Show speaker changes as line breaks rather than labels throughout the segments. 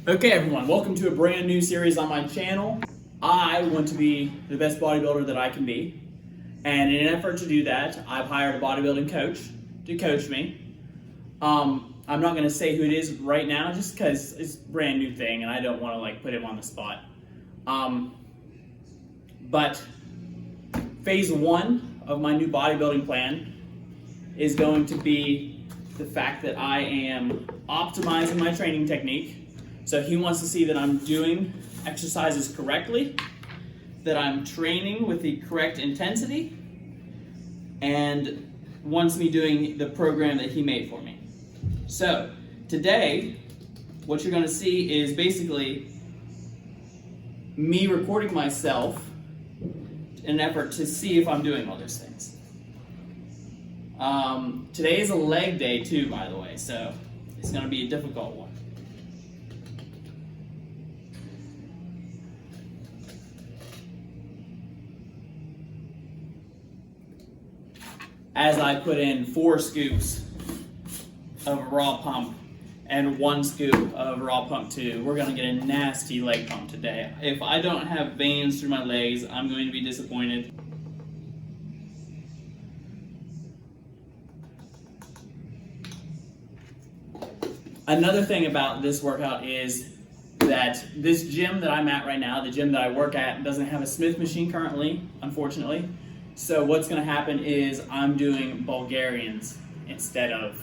Okay everyone, welcome to a brand new series on my channel. I want to be the best bodybuilder that I can be, and in an effort to do that, I've hired a bodybuilding coach to coach me. I'm not going to say who it is right now just because it's a brand new thing and I don't want to put him on the spot. But phase one of my new bodybuilding plan is going to be the fact that I am optimizing my training technique. So he wants to see that I'm doing exercises correctly, that I'm training with the correct intensity, and wants me doing the program that he made for me. So today, what you're going to see is basically me recording myself in an effort to see if I'm doing all those things. Today is a leg day too, by the way, so it's going to be a difficult one. As I put in 4 scoops of raw pump and 1 scoop of raw pump 2, we're going to get a nasty leg pump today. If I don't have veins through my legs, I'm going to be disappointed. Another thing about this workout is that this gym that I'm at right now, the gym that I work at, doesn't have a Smith machine currently, unfortunately. So what's going to happen is I'm doing Bulgarians instead of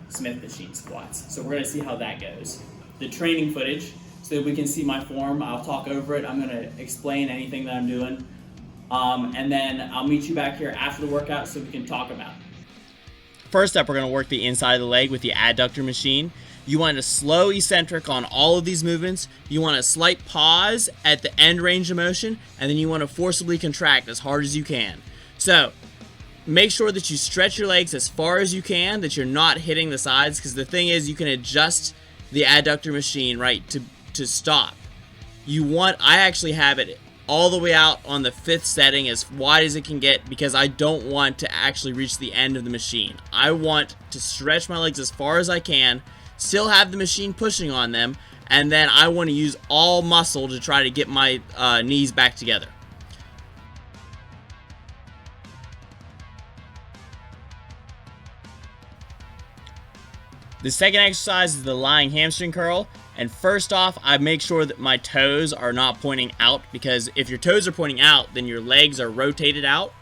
Smith machine squats. So we're going to see how that goes. The training footage, so that we can see my form, I'll talk over it. I'm going to explain anything that I'm doing. And then I'll meet you back here after the workout so we can talk about it.
First up, we're going to work the inside of the leg with the adductor machine. You want a slow eccentric on all of these movements. You want a slight pause at the end range of motion, and then you want to forcibly contract as hard as you can. So make sure that you stretch your legs as far as you can, that you're not hitting the sides, because the thing is you can adjust the adductor machine right to stop. I actually have it all the way out on the 5th setting as wide as it can get because I don't want to actually reach the end of the machine. I want to stretch my legs as far as I can, still have the machine pushing on them, and then I want to use all muscle to try to get my knees back together. The second exercise is the lying hamstring curl, and first off, I make sure that my toes are not pointing out, because if your toes are pointing out, then your legs are rotated out,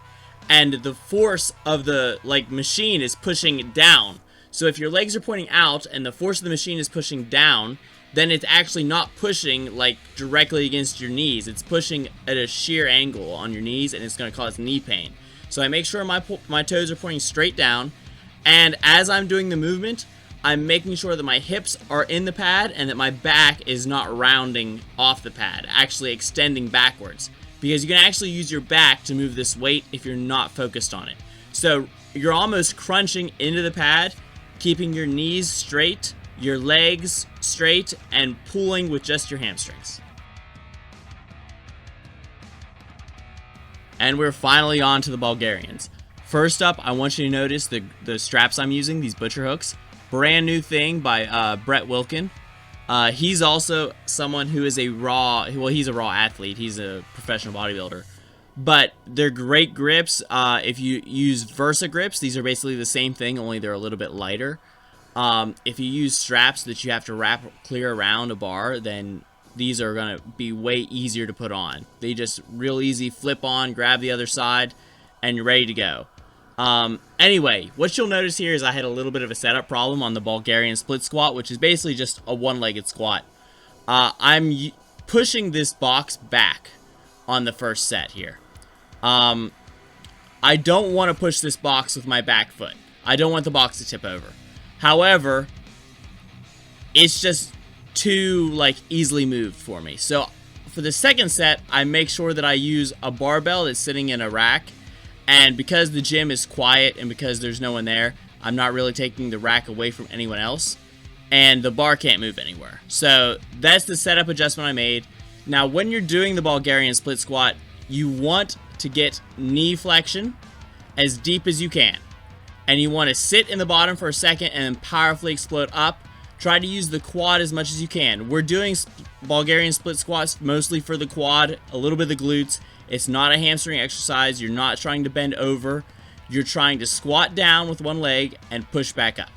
and the force of the machine is pushing down. So if your legs are pointing out and the force of the machine is pushing down, then it's actually not pushing directly against your knees. It's pushing at a sheer angle on your knees, and it's going to cause knee pain. So I make sure my toes are pointing straight down, and as I'm doing the movement, I'm making sure that my hips are in the pad and that my back is not rounding off the pad, actually extending backwards. Because you can actually use your back to move this weight if you're not focused on it. So you're almost crunching into the pad, keeping your knees straight, your legs straight, and pulling with just your hamstrings. And we're finally on to the Bulgarians. First up, I want you to notice the straps I'm using, these butcher hooks. Brand new thing by Brett Wilkin. He's also someone who is he's a raw athlete. He's a professional bodybuilder. But they're great grips. If you use Versa grips, these are basically the same thing, only they're a little bit lighter. If you use straps that you have to wrap clear around a bar, then these are going to be way easier to put on. They just real easy, flip on, grab the other side, and you're ready to go. Anyway, what you'll notice here is I had a little bit of a setup problem on the Bulgarian split squat, which is basically just a one-legged squat. I'm pushing this box back on the first set here. I don't want to push this box with my back foot. I don't want the box to tip over. However, it's just too easily moved for me. So for the second set, I make sure that I use a barbell that's sitting in a rack. And because the gym is quiet and because there's no one there, I'm not really taking the rack away from anyone else. And the bar can't move anywhere. So that's the setup adjustment I made. Now, when you're doing the Bulgarian split squat, you want to get knee flexion as deep as you can. And you want to sit in the bottom for a second and then powerfully explode up Try to use the quad as much as you can. We're doing Bulgarian split squats mostly for the quad, a little bit of the glutes. It's not a hamstring exercise. You're not trying to bend over. You're trying to squat down with one leg and push back up.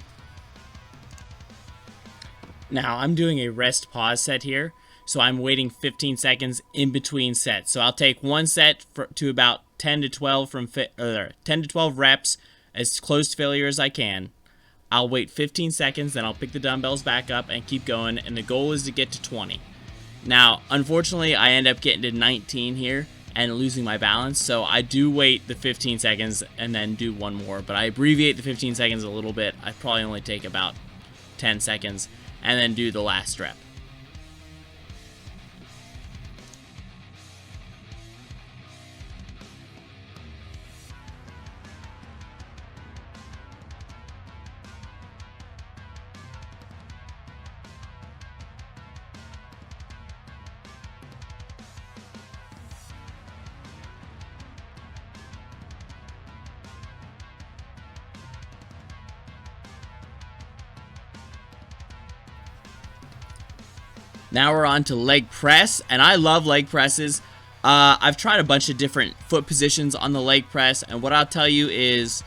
Now, I'm doing a rest pause set here, so I'm waiting 15 seconds in between sets. So I'll take one set to about 10 to 12 10 to 12 reps, as close to failure as I can. I'll wait 15 seconds, then I'll pick the dumbbells back up and keep going, and the goal is to get to 20. Now, unfortunately, I end up getting to 19 here and losing my balance, so I do wait the 15 seconds and then do one more, but I abbreviate the 15 seconds a little bit. I probably only take about 10 seconds and then do the last rep. Now we're on to leg press, and I love leg presses. I've tried a bunch of different foot positions on the leg press, and what I'll tell you is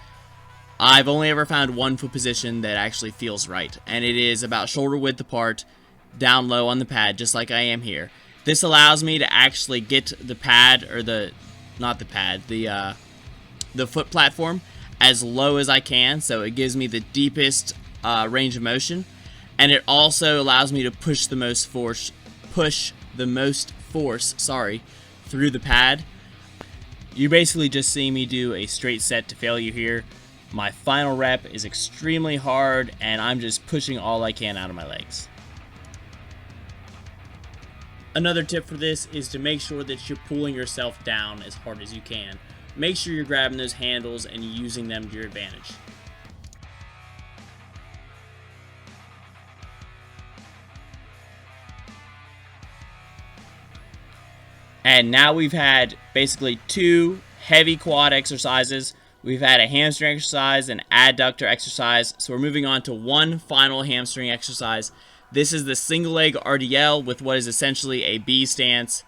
I've only ever found one foot position that actually feels right, and it is about shoulder width apart, down low on the pad, just like I am here. This allows me to actually get the pad, or the foot platform as low as I can, so it gives me the deepest range of motion. And it also allows me to push the most force through the pad. You basically just see me do a straight set to failure here. My final rep is extremely hard, and I'm just pushing all I can out of my legs. Another tip for this is to make sure that you're pulling yourself down as hard as you can. Make sure you're grabbing those handles and using them to your advantage. And now we've had basically two heavy quad exercises. We've had a hamstring exercise and adductor exercise. So we're moving on to one final hamstring exercise. This is the single leg RDL with what is essentially a B stance.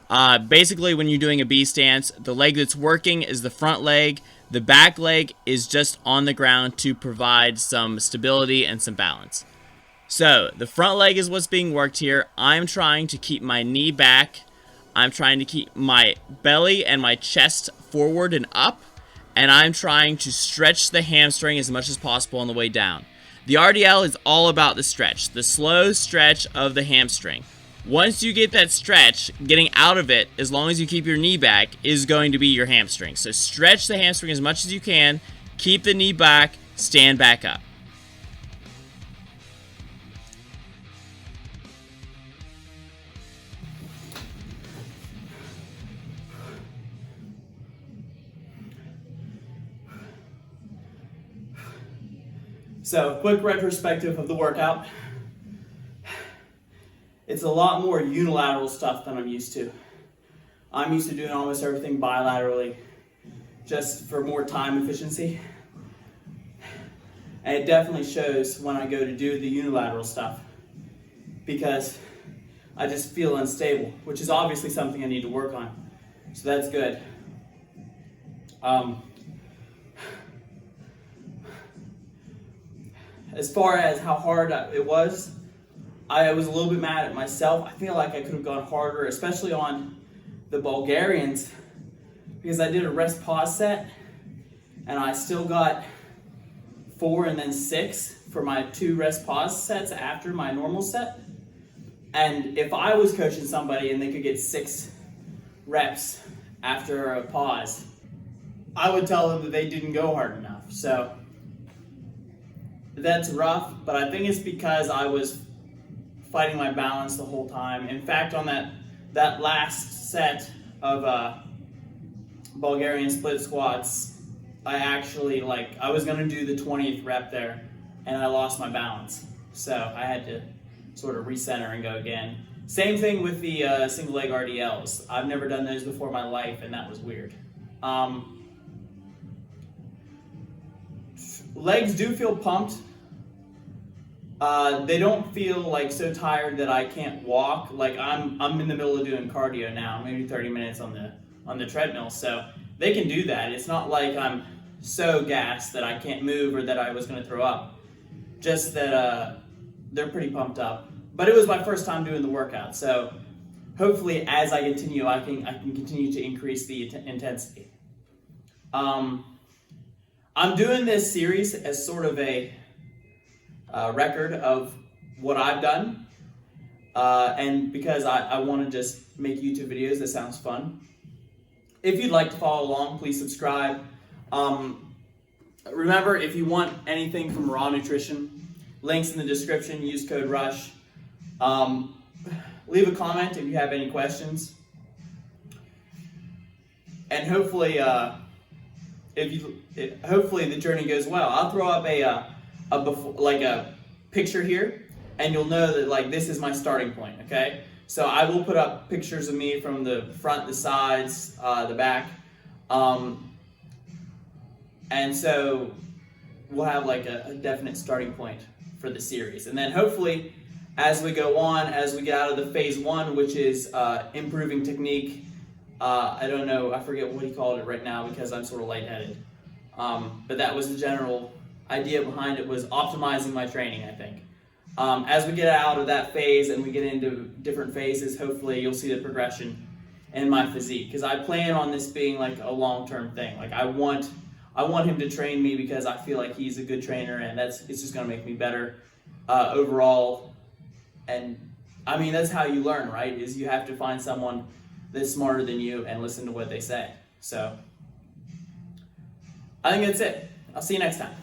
Basically, when you're doing a B stance, the leg that's working is the front leg. The back leg is just on the ground to provide some stability and some balance. So the front leg is what's being worked here. I'm trying to keep my knee back. I'm trying to keep my belly and my chest forward and up, and I'm trying to stretch the hamstring as much as possible on the way down. The RDL is all about the stretch, the slow stretch of the hamstring. Once you get that stretch, getting out of it, as long as you keep your knee back, is going to be your hamstring. So stretch the hamstring as much as you can, keep the knee back, stand back up.
So, quick retrospective of the workout. It's a lot more unilateral stuff than I'm used to. I'm used to doing almost everything bilaterally, just for more time efficiency. And it definitely shows when I go to do the unilateral stuff, because I just feel unstable, which is obviously something I need to work on. So that's good. As far as how hard it was, I was a little bit mad at myself. I feel like I could have gone harder, especially on the Bulgarians, because I did a rest pause set and I still got 4 and then 6 for my 2 rest pause sets after my normal set. And if I was coaching somebody and they could get 6 reps after a pause, I would tell them that they didn't go hard enough. So that's rough, but I think it's because I was fighting my balance the whole time. In fact, on that last set of Bulgarian split squats, I actually, I was going to do the 20th rep there, and I lost my balance. So I had to sort of recenter and go again. Same thing with the single leg RDLs. I've never done those before in my life, and that was weird. Legs do feel pumped. They don't feel like so tired that I can't walk. Like I'm in the middle of doing cardio now, maybe 30 minutes on the treadmill, so they can do that. It's not like I'm so gassed that I can't move or that I was going to throw up. Just that they're pretty pumped up. But it was my first time doing the workout, so hopefully as I continue, I can continue to increase the intensity. I'm doing this series as sort of a record of what I've done, and because I want to just make YouTube videos that sounds fun. If you'd like to follow along, please subscribe. Remember, if you want anything from Raw Nutrition, links in the description, use code RUSH. Leave a comment if you have any questions. And hopefully, hopefully the journey goes well. I'll throw up a picture here, and you'll know that like this is my starting point. Okay, so I will put up pictures of me from the front, the sides, the back, and so we'll have like a definite starting point for the series. And then hopefully, as we go on, as we get out of the phase 1, which is improving technique. I don't know, I forget what he called it right now because I'm sort of lightheaded. But that was the general idea behind it, was optimizing my training, I think. As we get out of that phase and we get into different phases, hopefully you'll see the progression in my physique. Because I plan on this being like a long-term thing. Like I want him to train me because I feel like he's a good trainer, and it's just going to make me better overall. And I mean, that's how you learn, right? Is you have to find someone that's smarter than you and listen to what they say. So I think that's it. I'll see you next time.